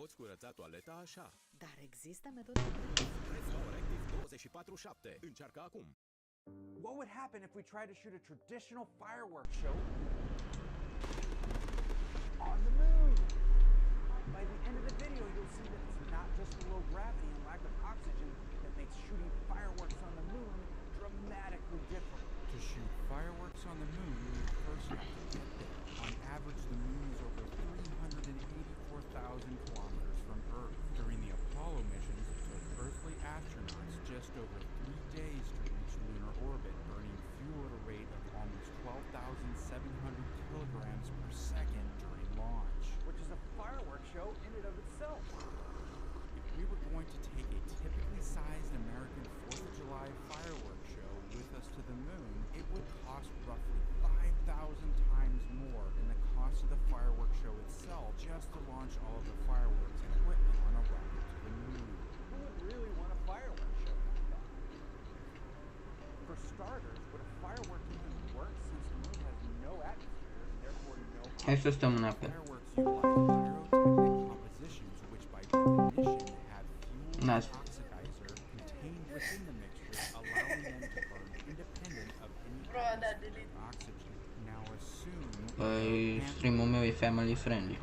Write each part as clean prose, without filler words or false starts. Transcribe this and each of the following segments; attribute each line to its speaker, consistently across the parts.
Speaker 1: poți curăța toaleta așa.
Speaker 2: Dar există metode.
Speaker 1: Reflower Active 24/7. Încearcă acum.
Speaker 3: What would happen if we tried to shoot a traditional fireworks show on the moon? By the end of the video, you'll see that it's not just the low gravity and lack of oxygen that makes shooting fireworks on the moon dramatically different.
Speaker 4: To shoot fireworks on the moon, you first have to get there. On average, the moon is over 384,000 kilometers from Earth. During the Apollo missions, it took Earthly astronauts just over 3 days to reach lunar orbit, burning fuel at a rate of almost 12,700 kilograms per second during launch.
Speaker 3: Which is a fireworks show in and of itself.
Speaker 4: If we were going to take a typically sized American 4th of July fireworks show with us to the moon, it would cost roughly 5,000 times more than the cost of the fireworks show itself just to launch all of the fireworks and equipment on a rocket to the moon.
Speaker 3: Who would really want a fireworks show like that? For starters, would a firework even work since the moon has no atmosphere and therefore no
Speaker 5: Hai să stăm în apă.
Speaker 4: Fireworks utilize pyrotechnic compositions which by definition have fuel
Speaker 5: Nice.
Speaker 4: and oxidizer contained within the mixture, allowing them to burn independent of any oxygen. Now assume
Speaker 5: Păi, streamul meu e family friendly.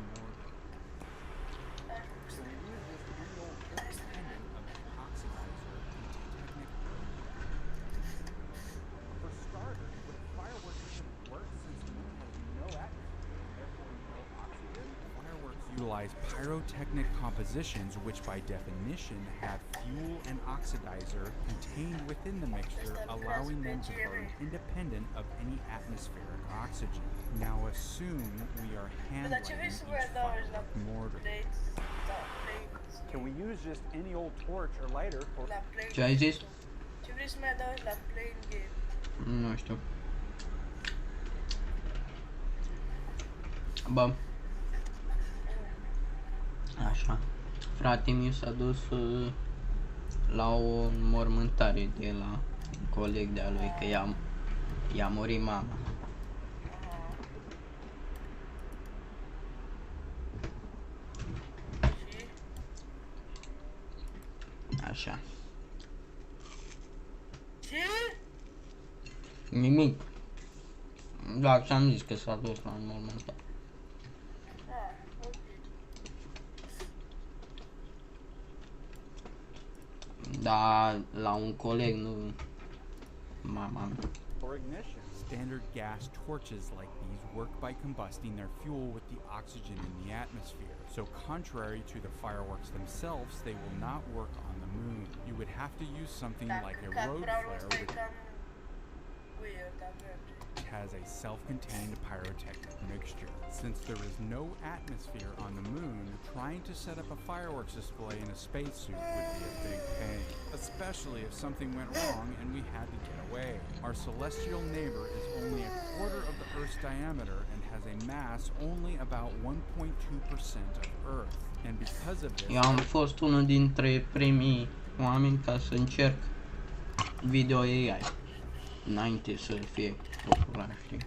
Speaker 4: Utilize pyrotechnic compositions which by definition have fuel and oxidizer contained within the mixture, allowing them to burn independent of any atmospheric oxygen. Now assume we are handling each firework mortar.
Speaker 3: Can we use just any old torch or lighter for...
Speaker 5: Ce ai zis?
Speaker 6: Ce vrei să mai adaugi la playing game?
Speaker 5: Nu știu. Bă. Așa. Frate mi s-a dus la o mormântare de la un coleg de-a lui, că i-a murit mama. Așa.
Speaker 6: Ce?
Speaker 5: Nimic. Doar ți-am zis că s-a dus la un mormântare. Da, la un coleg, nu mama mea.
Speaker 3: For ignition.
Speaker 4: Standard gas torches like these work by combusting their fuel with the oxygen in the atmosphere. So contrary to the fireworks themselves, they will not work on the moon. You would have to use something like a road flare, which has a self-contained pyrotechnic mixture. Since there is no atmosphere on the moon, trying to set up a fireworks display in a spacesuit would be a big pain, especially if something went wrong and we had to get away. Our celestial neighbor is only a quarter of the Earth's diameter and has a mass only about 1.2% of Earth. And because of this,
Speaker 5: Eu am fost unul dintre primii oameni ca să încerc video AI înainte să fie popular, știi?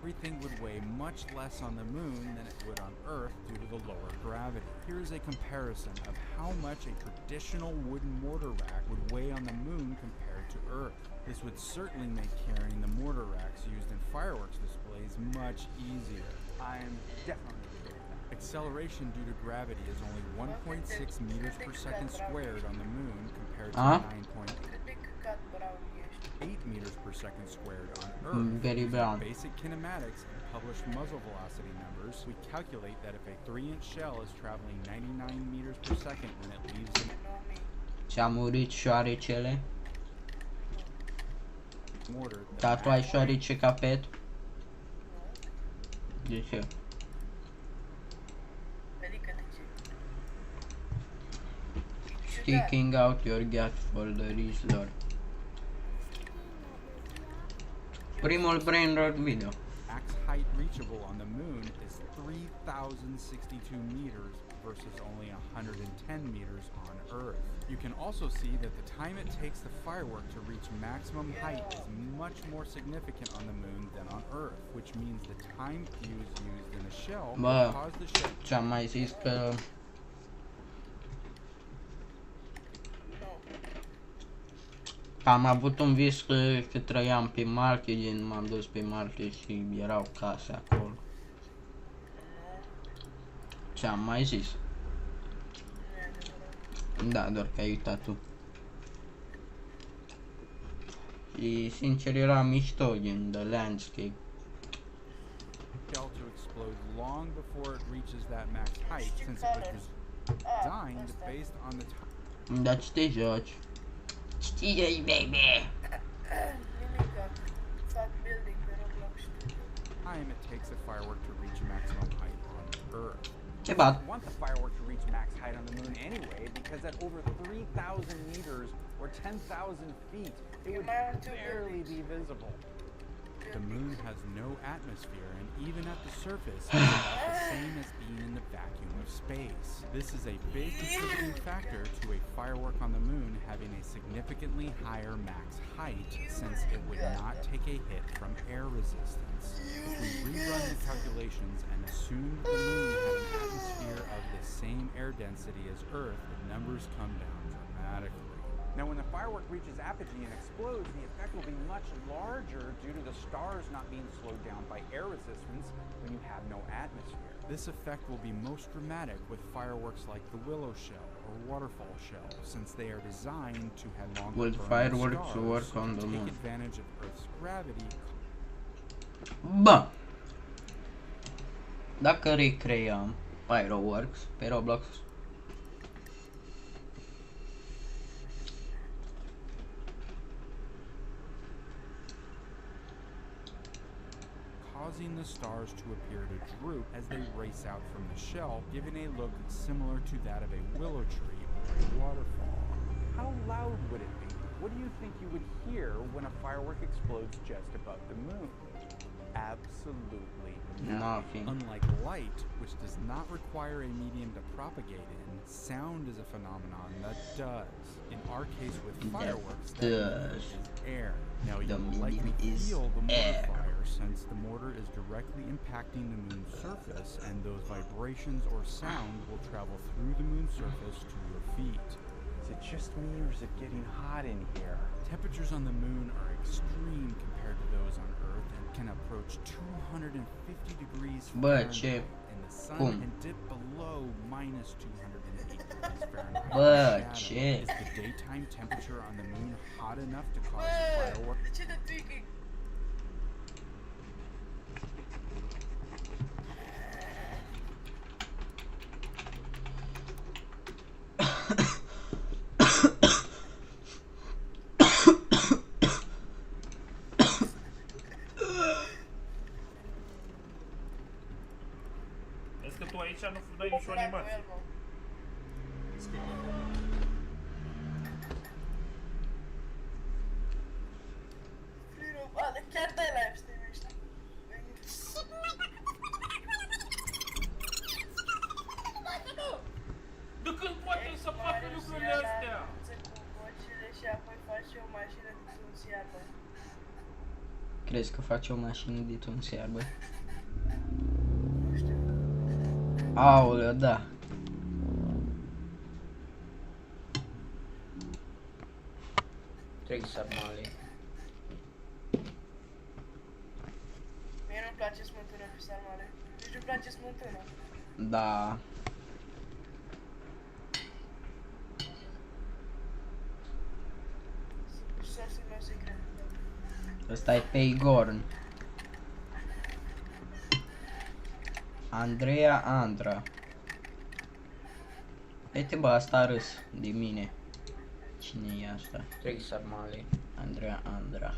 Speaker 4: everything would weigh much less on the moon than it would on Earth due to the lower gravity. Here's a comparison of how much a traditional wooden mortar rack would weigh on the moon compared to Earth. This would certainly make carrying the mortar racks used in fireworks displays much easier.
Speaker 3: I'm definitely doing that.
Speaker 4: Acceleration due to gravity is only 1.6 meters per second squared on the moon compared to 9.8 meters per second squared on Earth.
Speaker 5: Very brown.
Speaker 4: Basic kinematics and published muzzle velocity numbers, we calculate that if a 3-inch shell is traveling 99 meters per second when it leaves the
Speaker 5: Ți-a murit șoarecele?
Speaker 4: mortar,
Speaker 5: Dar tu ai șoarece ca pet? De ce? Sticking out your gas folder is lord. Primul brain rot video.
Speaker 4: max height reachable on the moon is 3,062 meters versus only 110 meters on Earth. You can also see that the time it takes the firework to reach maximum height is much more significant on the moon than on Earth, which means the time fuse used in the shell will cause the shell.
Speaker 5: Ți-am mai zis că Am avut un vis că trăiam pe Marte, gen m-am dus pe Marte și erau case acolo. Ce-am mai zis?
Speaker 6: Nu e adevărat.
Speaker 5: Da, doar că ai uitat tu. Și sincer era mișto, gen the landscape.
Speaker 4: Shell to explode long before it reaches that max height, since it was designed based on the
Speaker 5: Dar ce te joci? Știi, baby!
Speaker 6: Nimica. Fac building pe Roblox Studio.
Speaker 4: time it takes a firework to reach maximum height on Earth.
Speaker 5: Ce bat?
Speaker 3: You want the firework to reach max height on the moon anyway, because at over 3,000 meters or 10,000 feet, it would barely be visible.
Speaker 4: The moon has no atmosphere, and even at the surface, it's about the same as being in the vacuum of space. This is a big contributing factor to a firework on the moon having a significantly higher max height, since it would not take a hit from air resistance. If we rerun the calculations and assume the moon had an atmosphere of the same air density as Earth, the numbers come down dramatically.
Speaker 3: Now, when the firework reaches apogee and explodes, the effect will be much larger due to the stars not being slowed down by air resistance when you have no atmosphere.
Speaker 4: This effect will be most dramatic with fireworks like the willow shell or waterfall shell, since they are designed to have longer
Speaker 5: Will
Speaker 4: burning
Speaker 5: fireworks
Speaker 4: stars
Speaker 5: work on
Speaker 4: to
Speaker 5: the
Speaker 4: take
Speaker 5: moon?
Speaker 4: advantage of Earth's gravity.
Speaker 5: Bă! Dacă recreăm fireworks pe Roblox,
Speaker 4: causing the stars to appear to droop as they race out from the shell, giving a look similar to that of a willow tree or a waterfall.
Speaker 3: How loud would it be? What do you think you would hear when a firework explodes just above the moon? Absolutely
Speaker 5: nothing.
Speaker 4: Unlike light, which does not require a medium to propagate in, sound is a phenomenon that does. In our case with fireworks, that
Speaker 5: does.
Speaker 4: is air. Now
Speaker 5: The
Speaker 4: you'll likely
Speaker 5: medium is
Speaker 4: feel the mortar
Speaker 5: air.
Speaker 4: fire since the mortar is directly impacting the moon's surface, and those vibrations or sound will travel through the moon's surface to your feet.
Speaker 3: Is it just me or is it getting hot in here?
Speaker 4: Temperatures on the moon are extreme compared to those on Earth and can approach 250 degrees
Speaker 5: Bă,
Speaker 4: Fahrenheit
Speaker 5: ce?
Speaker 4: in the sun
Speaker 5: Cum?
Speaker 4: and dip below minus 208 degrees Fahrenheit.
Speaker 5: Bă,
Speaker 4: Shadow.
Speaker 5: ce?
Speaker 4: Is the daytime temperature on the moon hot enough to cause a firework?
Speaker 6: De ce de tweaking?
Speaker 2: Vezi că tu aici nu dai nicio animație.
Speaker 6: Chiar dai live stream ăștia.
Speaker 2: De când poate să facă lucrurile astea?
Speaker 6: Cu vocile și apoi faci o mașină de tuns iarbă.
Speaker 5: Crezi că face o mașină de tuns iarbă?
Speaker 6: Nu știu.
Speaker 5: Aoleu, da. Trei sarmale.
Speaker 6: Mie nu-mi place smântână pe sarmale. Nici nu-mi place smântână.
Speaker 5: Da.
Speaker 6: Sosul meu secret.
Speaker 5: Ăsta e Peigorn. Andra. Uite bă, asta a râs de mine. Cine e asta? Trei sarmale. Andra.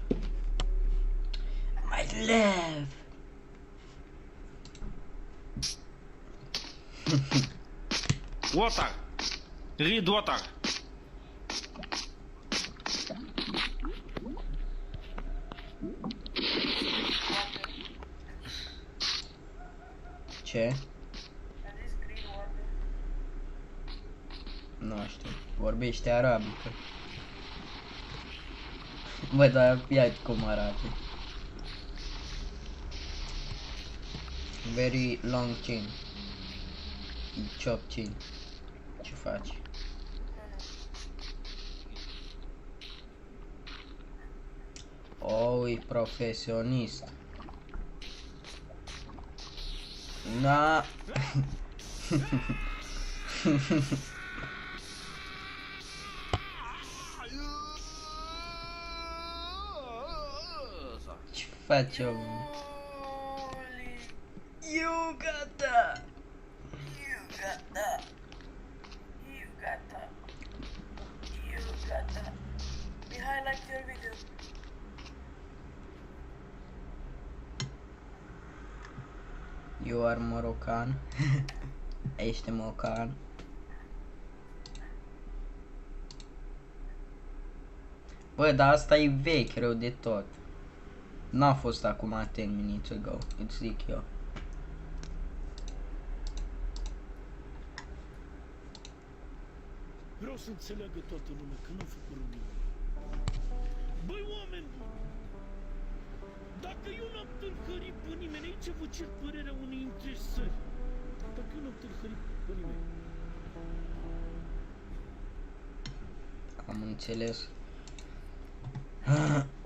Speaker 5: My love!
Speaker 2: Water! Read water!
Speaker 5: Ce?
Speaker 6: Am zis green water.
Speaker 5: Nu știu. Vorbește arabică. Bă, dar ia cum arată. Very long chin. Chop chin. Ce faci? e profesionist. Da. Ce face omul?
Speaker 6: Holy,
Speaker 5: Eu gata!
Speaker 6: you got that. You got that. You got that. Mihai, like your video.
Speaker 5: You are Moroccan. Ești Moroccan. Bă, dar asta e vechi, rău de tot. N-a fost acum 10 minutes ago, îți zic eu.
Speaker 7: Vreau să înțeleagă toată lumea că n-am făcut rău nimeni. Băi, oameni buni! Dacă eu n-am tâlhărit pe nimeni, aici vă cer părerea unei întregi țări. Dacă eu n-am tâlhărit pe nimeni.
Speaker 5: Am înțeles.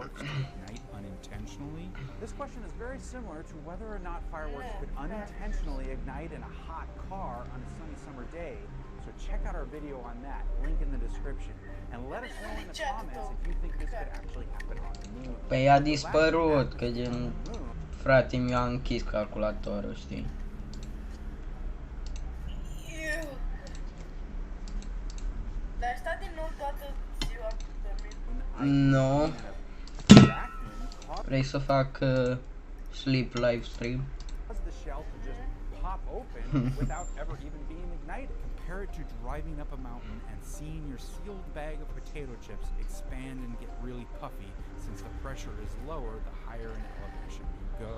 Speaker 4: Works to ignite unintentionally?
Speaker 3: This question is very similar to whether or not fireworks could unintentionally ignite in a hot car on a sunny summer day. So check out our video on that, link in the description. And let us know in the comments if you think this could actually happen on the moon.
Speaker 5: Păi a dispărut, că gen... Frate, mi-a închis calculatorul, știi?
Speaker 6: Ew. Dar ai stat din nou toată ziua cu dormit?
Speaker 5: Nu. Vrei să fac sleep livestream?
Speaker 3: Cause the shell to just pop open without ever even being ignited.
Speaker 4: Compare it to driving up a mountain and seeing your sealed bag of potato chips expand and get really puffy. Since the pressure is lower, the higher in elevation you go.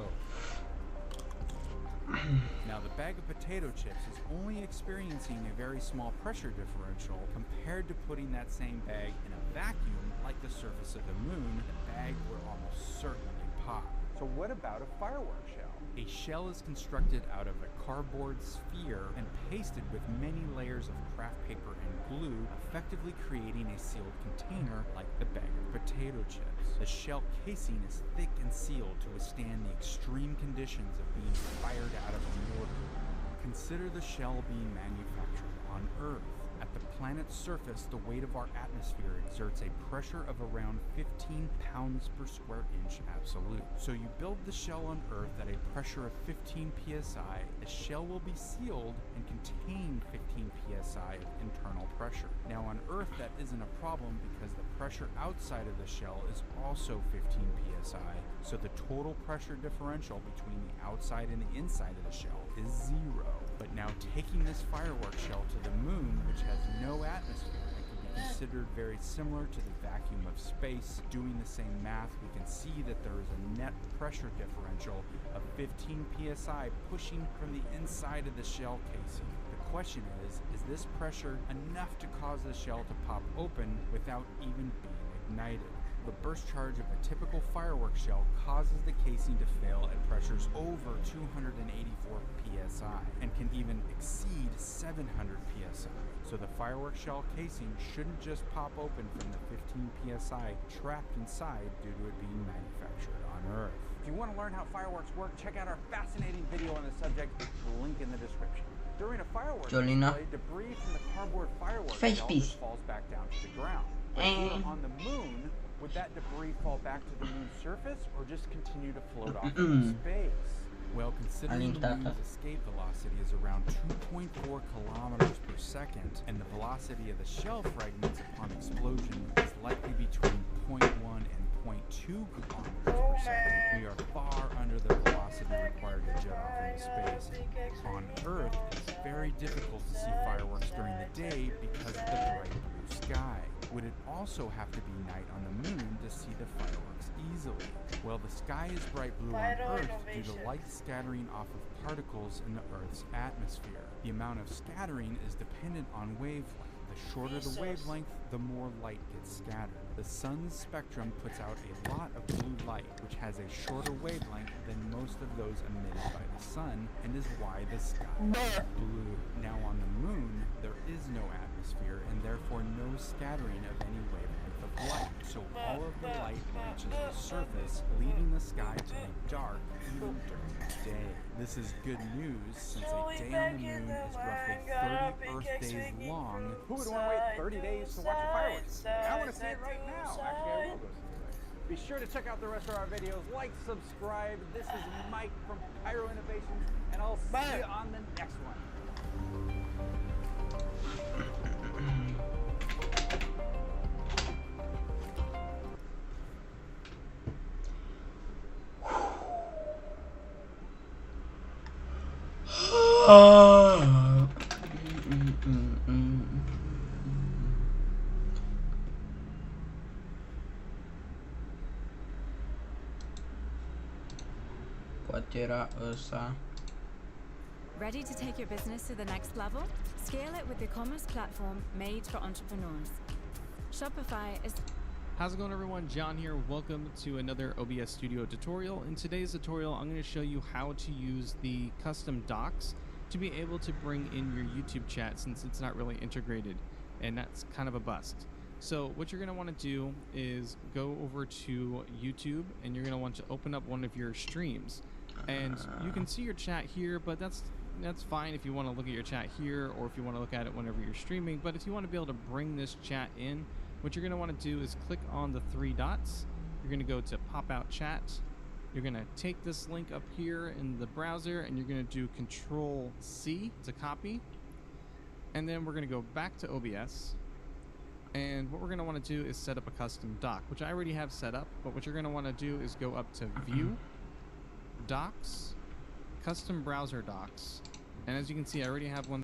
Speaker 4: Now the bag of potato chips is only experiencing a very small pressure differential compared to putting that same bag in a vacuum like the surface of the moon. The bag would almost certainly pop.
Speaker 3: So what about a fireworks shell?
Speaker 4: A shell is constructed out of a cardboard sphere and pasted with many layers of craft paper and glue, effectively creating a sealed container like the bag of potato chips. The shell casing is thick and sealed to withstand the extreme conditions of being fired out of a mortar. Consider the shell being manufactured on Earth. At the planet's surface, the weight of our atmosphere exerts a pressure of around 15 pounds per square inch absolute. So you build the shell on Earth at a pressure of 15 psi. The shell will be sealed and contain 15 psi of internal pressure. Now on Earth that isn't a problem because the pressure outside of the shell is also 15 psi. So the total pressure differential between the outside and the inside of the shell is 0. But now taking this fireworks shell to the moon, which has no atmosphere and can be considered very similar to the vacuum of space, doing the same math, we can see that there is a net pressure differential of 15 psi pushing from the inside of the shell casing. The question is this pressure enough to cause the shell to pop open without even being ignited? The burst charge of a typical fireworks shell causes the casing to fail at pressures over 284 psi and can even exceed 700 psi. So the fireworks shell casing shouldn't just pop open from the 15 psi trapped inside due to it being manufactured on Earth.
Speaker 3: If you want to learn how fireworks work, check out our fascinating video on the subject, link in the description. During a fireworks
Speaker 5: Jolina.
Speaker 3: display, debris from the cardboard fireworks
Speaker 5: Face
Speaker 3: shell
Speaker 5: piece.
Speaker 3: just falls back down to the ground. But if we were on the moon, would that debris fall back to the moon's surface or just continue to float off into space?
Speaker 4: Well, considering the moon's escape velocity is around 2.4 kilometers per second, and the velocity of the shell fragments upon explosion is likely between 0.1 and 0.2 kilometers per second, we are far under the velocity required to jet off into space. On Earth, it's very difficult to see fireworks during the day because of the bright blue sky. Would it also have to be night on the moon to see the fireworks easily? Well, the sky is bright blue on Earth due to light scattering off of particles in the Earth's atmosphere. The amount of scattering is dependent on wavelength. The shorter the wavelength, the more light gets scattered. The sun's spectrum puts out a lot of blue light, which has a shorter wavelength than most of those emitted by the sun, and is why the sky is blue. Now on the moon, there is no atmosphere, and therefore no scattering of any wavelength of light, so all of the light reaches the surface, leaving the sky to be dark even during the day. This is good news since a day on the moon is roughly 30 Earth days long.
Speaker 3: Who would want to wait 30 days to watch a fireworks? I want to see it right now. Actually, I will go see it right. Be sure to check out the rest of our videos. Like, subscribe. This is Mike from Pyro Innovations, and I'll see you on the next one.
Speaker 5: Poate era ăsta.
Speaker 8: Ready to take your business to the next level? Scale it with the commerce platform made for entrepreneurs. Shopify is...
Speaker 9: How's it going, everyone? John here. Welcome to another OBS Studio tutorial. In today's tutorial, I'm going to show you how to use the custom docs to be able to bring in your YouTube chat, since it's not really integrated, and that's kind of a bust. So what you're going to want to do is go over to YouTube, and you're going to want to open up one of your streams. And you can see your chat here, but that's fine if you want to look at your chat here, or if you want to look at it whenever you're streaming. But if you want to be able to bring this chat in, what you're going to want to do is click on the three dots. You're going to go to pop out chat. You're going to take this link up here in the browser, and you're going to do Control C to copy. And then we're going to go back to OBS. And what we're going to want to do is set up a custom doc, which I already have set up. But what you're going to want to do is go up to View, Docs, Custom Browser Docs. And as you can see, I already have one.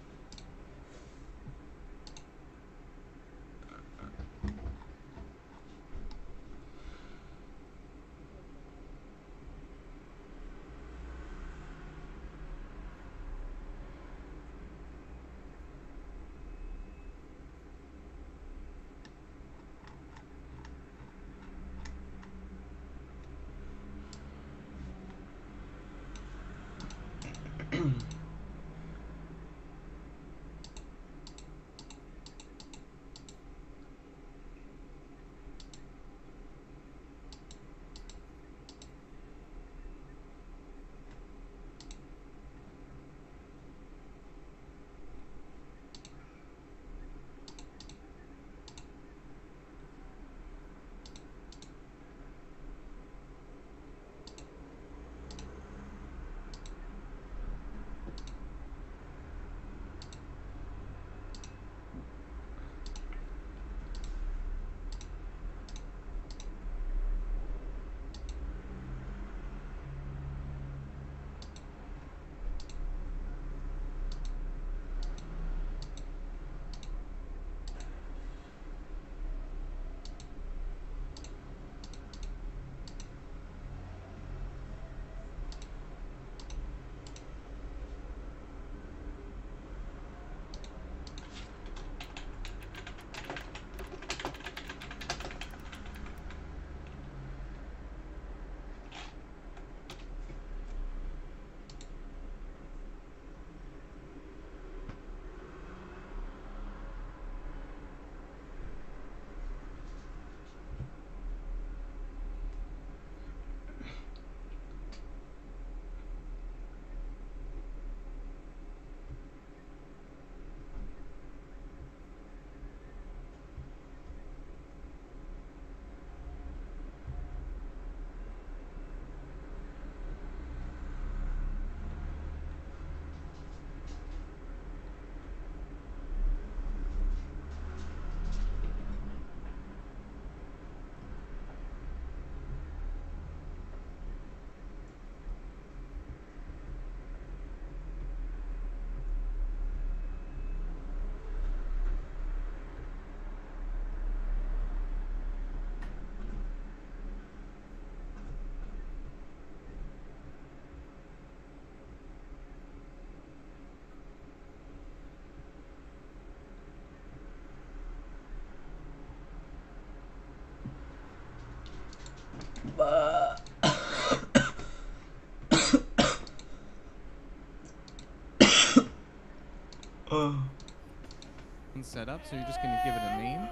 Speaker 9: Set up, so you're just going to give it a name,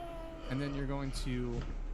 Speaker 9: and then you're going to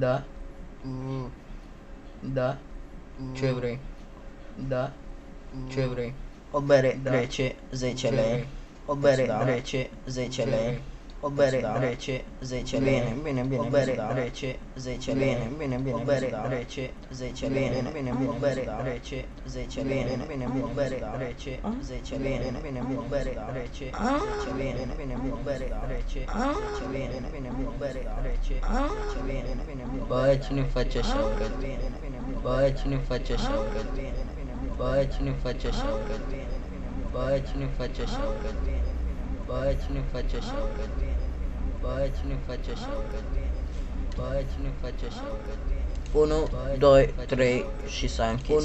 Speaker 5: Da. Da. Ce vrei? Da. Ce vrei? O bere rece, 10 lei. O bere rece, 10 lei. O bere rece, 10 lei. Bine, o bere rece, 10 lei. Bine, o bere rece, 10 lei. Bine, o bere rece, 10 lei. Bine, o bere rece, 10 lei. Bine, o bere rece, 10 lei. Bine, o bere rece, 10 lei. Bine, o bere rece, 10 lei. Bine, bă, cine face așa urât? Bă, cine face așa urât? Bă, cine face așa urât? Bă, cine face așa urât? Bă, cine face așa urât? Bă, cine face așa urât? Bă, cine face așa urât? 1, 2, 3 și s-a închis.